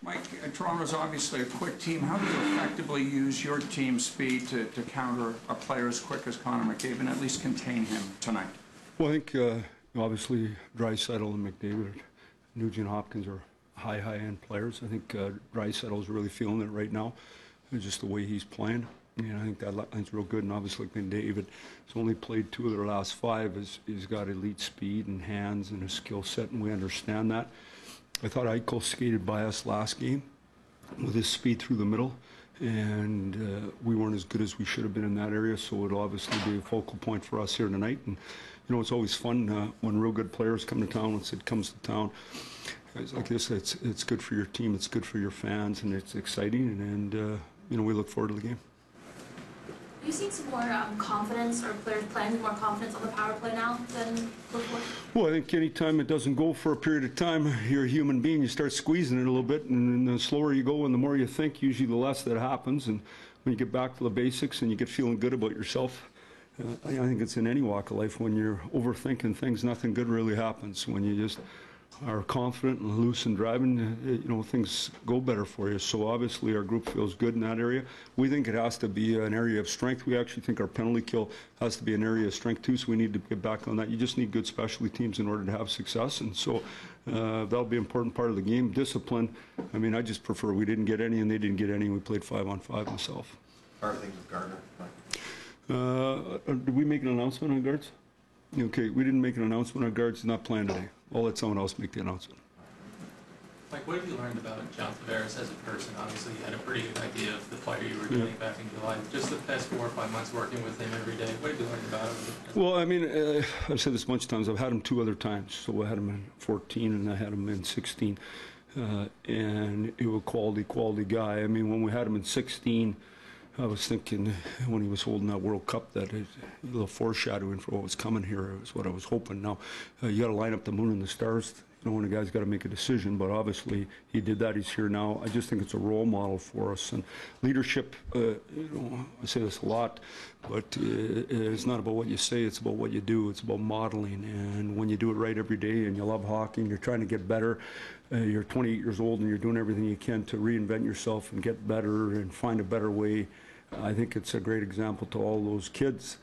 Mike, Toronto's obviously a quick team. How do you effectively use your team's speed to counter a player as quick as Connor McDavid and at least contain him tonight? Well, I think obviously Draisaitl and McDavid, Nugent Hopkins are high-end players. I think Draisaitl's really feeling it right now, just the way he's playing. And I think that line's real good. And obviously McDavid has only played 2 of their last 5. He's got elite speed and hands and a skill set, and we understand that. I thought Eichel skated by us last game with his speed through the middle, and we weren't as good as we should have been in that area, so it'll obviously be a focal point for us here tonight. And you know, it's always fun when real good players come to town. Once it comes to town, guys like this, it's good for your team, it's good for your fans, and it's exciting, and you know, we look forward to the game. Have you seen some more confidence, or players playing with more confidence on the power play now than before? Well, I think any time it doesn't go for a period of time, you're a human being, you start squeezing it a little bit, and the slower you go and the more you think, usually the less that happens. And when you get back to the basics and you get feeling good about yourself, I think it's in any walk of life. When you're overthinking things, nothing good really happens. When you just are confident and loose and driving, you know, things go better for you. So obviously our group feels good in that area. We think it has to be an area of strength. We actually think our penalty kill has to be an area of strength too, so we need to get back on that. You just need good specialty teams in order to have success, and so that'll be an important part of the game. Discipline, I mean, I just prefer we didn't get any and they didn't get any. We played 5-on-5 myself. How are things with Gardner? Did we make an announcement on guards? Okay, we didn't make an announcement on guards. It's not planned today. I'll let someone else make the announcement. Mike, what have you learned about John Tavares as a person? Obviously, you had a pretty good idea of the player you were getting back in July. Just the past 4 or 5 months working with him every day, what have you learned about him? Well, I mean, I've said this a bunch of times. I've had him 2 other times. So I had him in 14 and I had him in 16. And he was a quality guy. I mean, when we had him in 16, I was thinking when he was holding that World Cup that a little foreshadowing for what was coming here is what I was hoping. Now, you got to line up the moon and the stars. You know, when a guy's got to make a decision, but obviously he did that. He's here now. I just think it's a role model for us. And leadership, you know, I say this a lot, but it's not about what you say, it's about what you do. It's about modeling. And when you do it right every day and you love hockey and you're trying to get better, you're 28 years old and you're doing everything you can to reinvent yourself and get better and find a better way. I think it's a great example to all those kids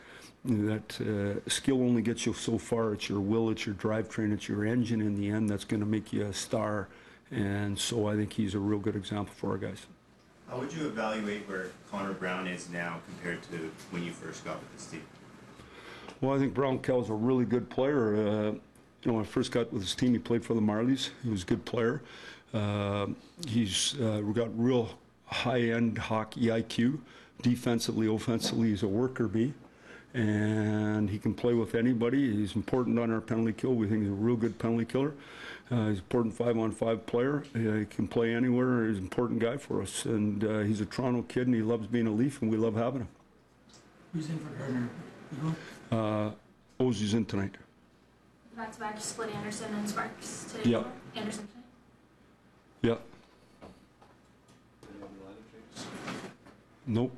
that skill only gets you so far. It's your will, it's your drivetrain, it's your engine in the end that's going to make you a star. And so I think he's a real good example for our guys. How would you evaluate where Connor Brown is now compared to when you first got with this team? Well, I think Brown Kell's a really good player. You know, when I first got with his team, he played for the Marlies. He was a good player. He's got real high-end hockey IQ. Defensively, offensively, he's a worker bee, and he can play with anybody. He's important on our penalty kill. We think he's a real good penalty killer. He's an important 5-on-5 player. He can play anywhere. He's an important guy for us, and he's a Toronto kid, and he loves being a Leaf, and we love having him. Who's in for Gardner? Ozzy's in tonight. Back-to-back split Anderson and Sparks today. Yeah. Anderson tonight. Yeah. Nope.